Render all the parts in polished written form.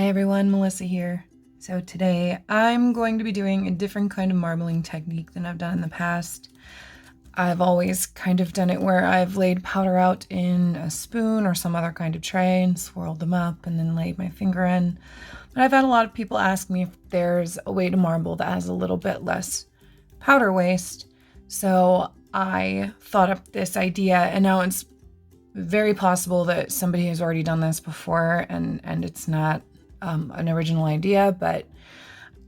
Hi everyone, Melissa here. So today I'm going to be doing a different kind of marbling technique than I've done in the past. I've always kind of done it where I've laid powder out in a spoon or some other kind of tray and swirled them up and then laid my finger in. But I've had a lot of people ask me if there's a way to marble that has a little bit less powder waste. So I thought up this idea, and now it's very possible that somebody has already done this before and it's not an original idea, but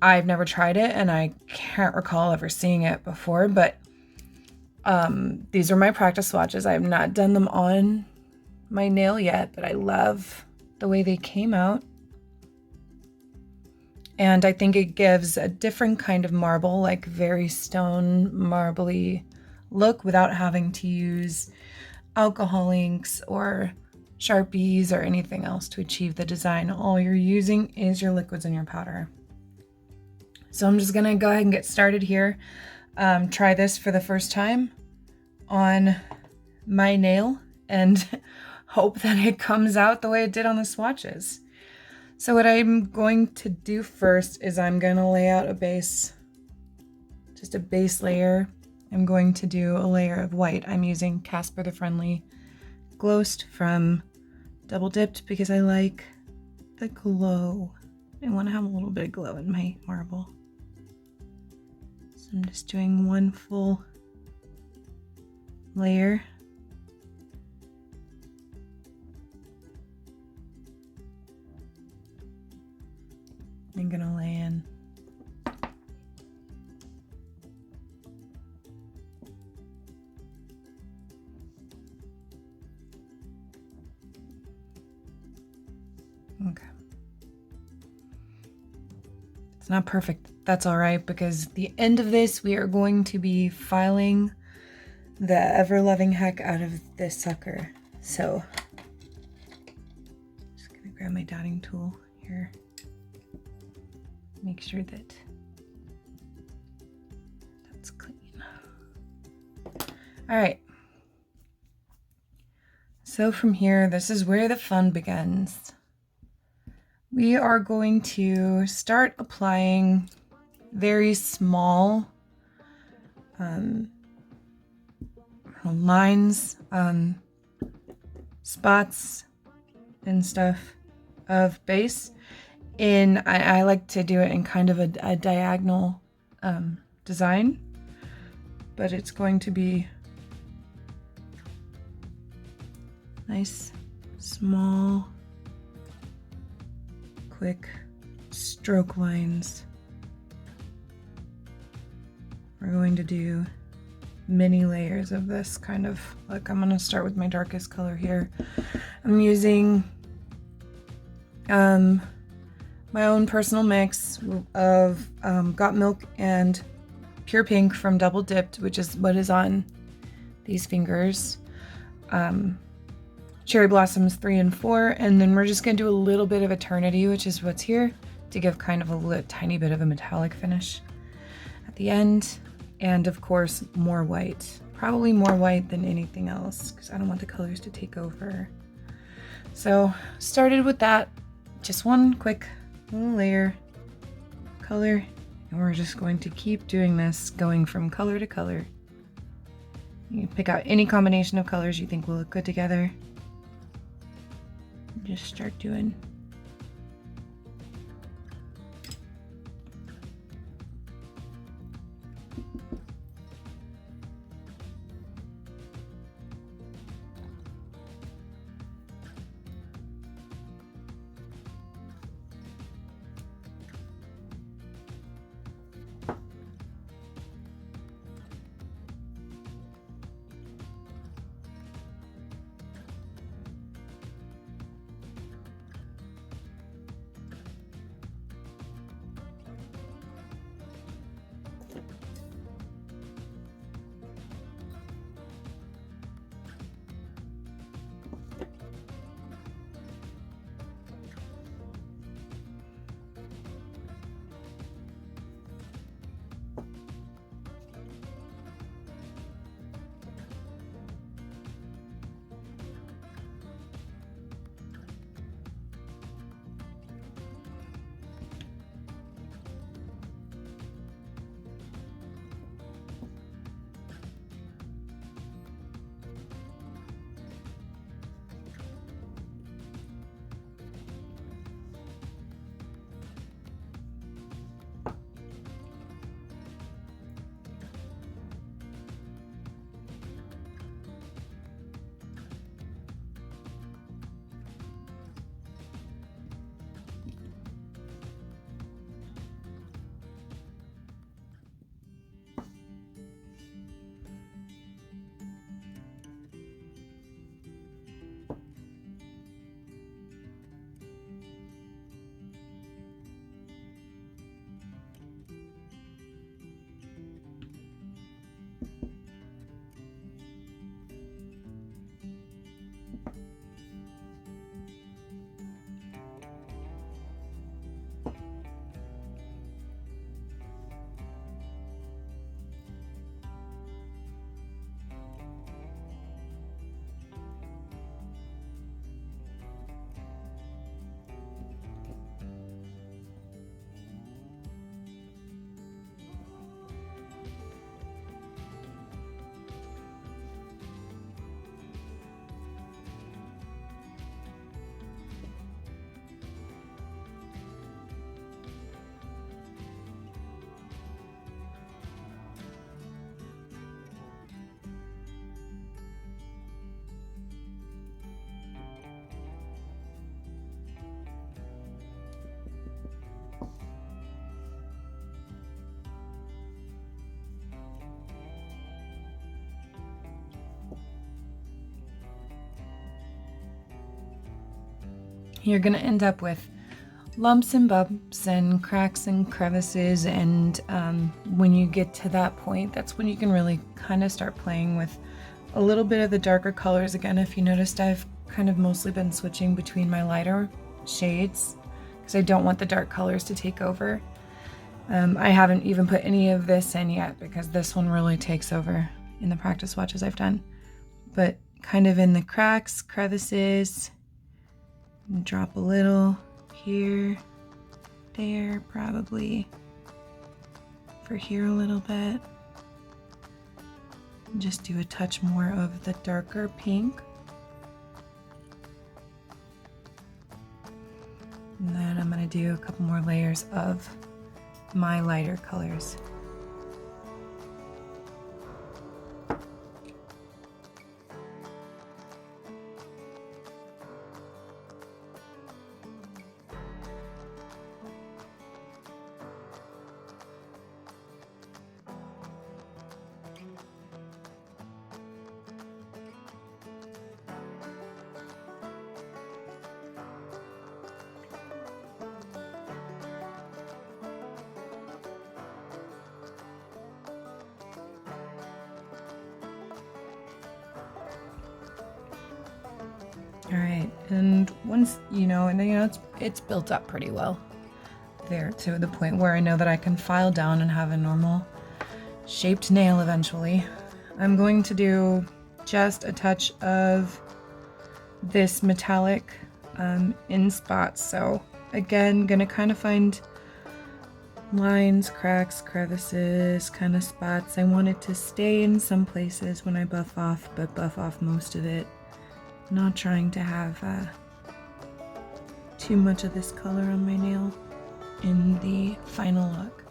I've never tried it and I can't recall ever seeing it before. But these are my practice swatches. I have not done them on my nail yet, but I love the way they came out. And I think it gives a different kind of marble, like very stone marbly look, without having to use alcohol inks or Sharpies or anything else to achieve the design. All you're using is your liquids and your powder. So I'm just gonna go ahead and get started here. Try this for the first time on my nail and hope that it comes out the way it did on the swatches. So what I'm going to do first is I'm gonna lay out a base, just a base layer. I'm going to do a layer of white. I'm using Casper the Friendly Glowst from Double Dipped because I like the glow. I want to have a little bit of glow in my marble. So I'm just doing one full layer. I'm gonna lay in okay. It's not perfect. That's all right, because at the end of this, we are going to be filing the ever-loving heck out of this sucker. So, just gonna grab my dotting tool here. Make sure that that's clean. All right. So from here, this is where the fun begins. We are going to start applying very small lines, spots and stuff of base. I like to do it in kind of a diagonal design, but it's going to be nice, small, quick stroke lines. We're going to do many layers of this kind of look. I'm going to start with my darkest color here. I'm using my own personal mix of Got Milk and Pure Pink from Double Dipped, which is what is on these fingers. Cherry Blossoms 3 and 4, and then we're just going to do a little bit of Eternity, which is what's here, to give kind of a tiny bit of a metallic finish at the end. And of course, more white. Probably more white than anything else, because I don't want the colors to take over. So, started with that. Just one quick little layer, color, and we're just going to keep doing this, going from color to color. You can pick out any combination of colors you think will look good together. Just start doing. you're gonna end up with lumps and bumps and cracks and crevices, and when you get to that point, that's when you can really kind of start playing with a little bit of the darker colors. Again, if you noticed, I've kind of mostly been switching between my lighter shades because I don't want the dark colors to take over. I haven't even put any of this in yet because this one really takes over in the practice swatches I've done. But kind of in the cracks, crevices, drop a little here, there, probably for here a little bit. Just do a touch more of the darker pink. And then I'm going to do a couple more layers of my lighter colors. All right, and once it's built up pretty well there to the point where I know that I can file down and have a normal shaped nail eventually. I'm going to do just a touch of this metallic in spots. So again, gonna kind of find lines, cracks, crevices, kind of spots. I want it to stay in some places when I buff off, but buff off most of it. Not trying to have too much of this color on my nail in the final look.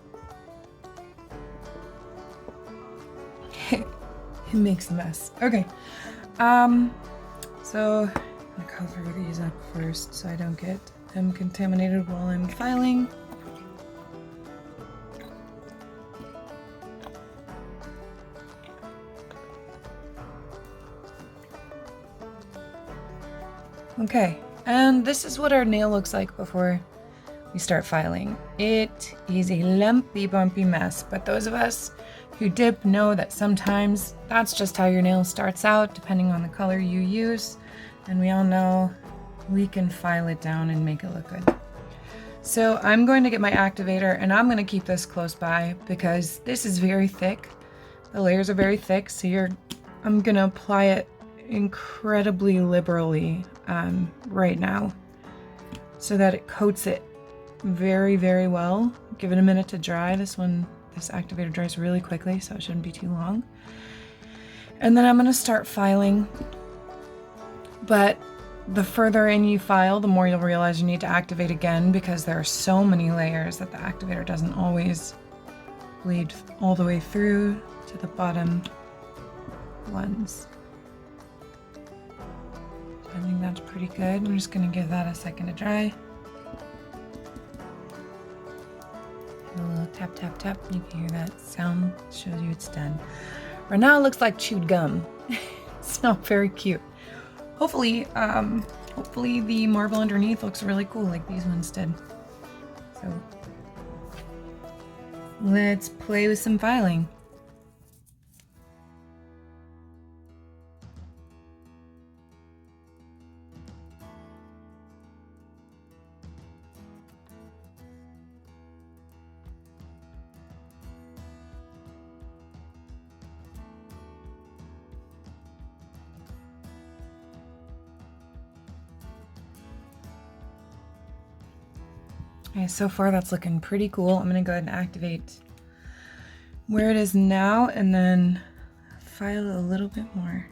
It makes a mess. Okay, so I'm gonna cover these up first so I don't get them contaminated while I'm filing. Okay, and this is what our nail looks like before we start filing. It is a lumpy, bumpy mess, but those of us who dip know that sometimes that's just how your nail starts out, depending on the color you use, and we all know we can file it down and make it look good. So I'm going to get my activator, and I'm going to keep this close by because this is very thick. The layers are very thick, so I'm going to apply it incredibly liberally right now so that it coats it very, very well. Give it a minute to dry. This activator dries really quickly, so it shouldn't be too long. And then I'm going to start filing, but the further in you file, the more you'll realize you need to activate again because there are so many layers that the activator doesn't always bleed all the way through to the bottom ones. I think that's pretty good. I'm just going to give that a second to dry. A little tap, tap, tap. You can hear that sound. Shows you it's done. Right now it looks like chewed gum. It's not very cute. Hopefully the marble underneath looks really cool like these ones did. So let's play with some filing. Okay, so far that's looking pretty cool. I'm gonna go ahead and activate where it is now and then file a little bit more.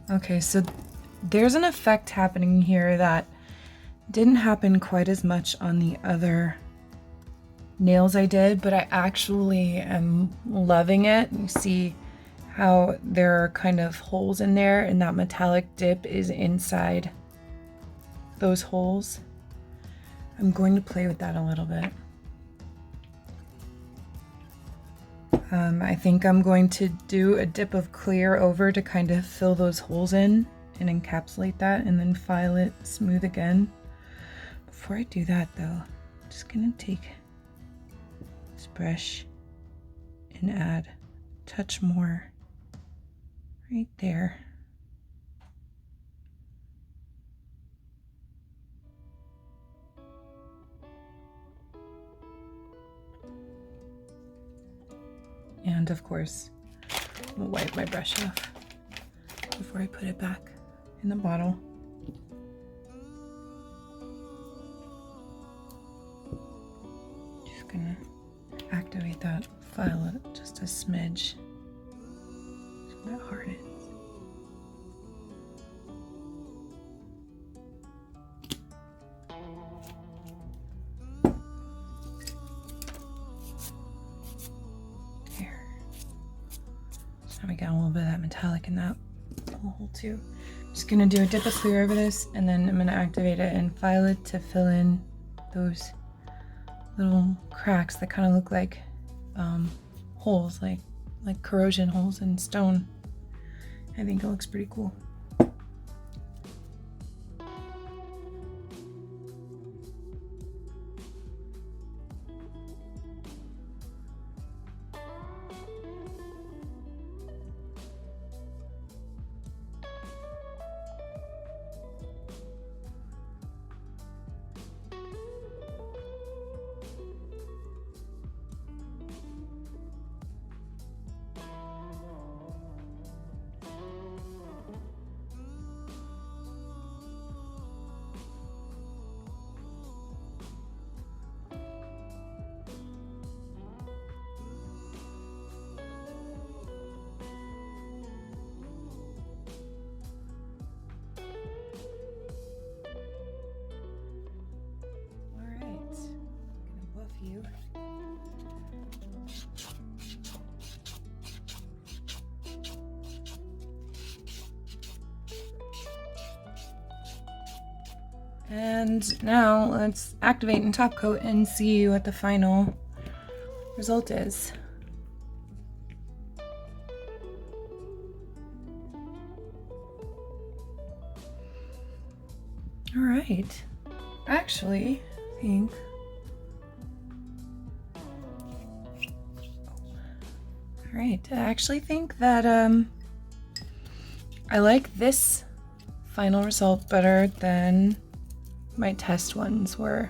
Okay, so there's an effect happening here that didn't happen quite as much on the other nails I did, but I actually am loving it. You see how there are kind of holes in there, and that metallic dip is inside those holes. I'm going to play with that a little bit. I think I'm going to do a dip of clear over to kind of fill those holes in and encapsulate that, and then file it smooth again. Before I do that though, I'm just gonna take this brush and add a touch more right there. And of course, I'll wipe my brush off before I put it back in the bottle. Just gonna activate that, file it just a smidge so that hardens. We got a little bit of that metallic in that hole too. Just gonna do a dip of clear over this, and then I'm gonna activate it and file it to fill in those little cracks that kind of look like holes, like corrosion holes in stone. I think it looks pretty cool. You. And now let's activate and top coat and see what the final result is. All right. Actually, I think I actually think that I like this final result better than my test ones were.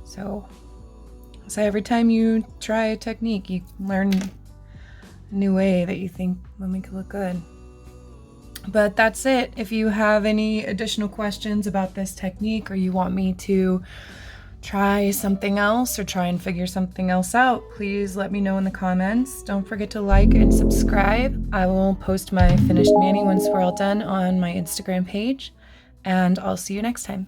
So every time you try a technique, you learn a new way that you think will make it look good. But that's it. If you have any additional questions about this technique, or you want me to try something else or try and figure something else out, please let me know in the comments. Don't forget to like and subscribe. I will post my finished mani once we're all done on my Instagram page, and I'll see you next time.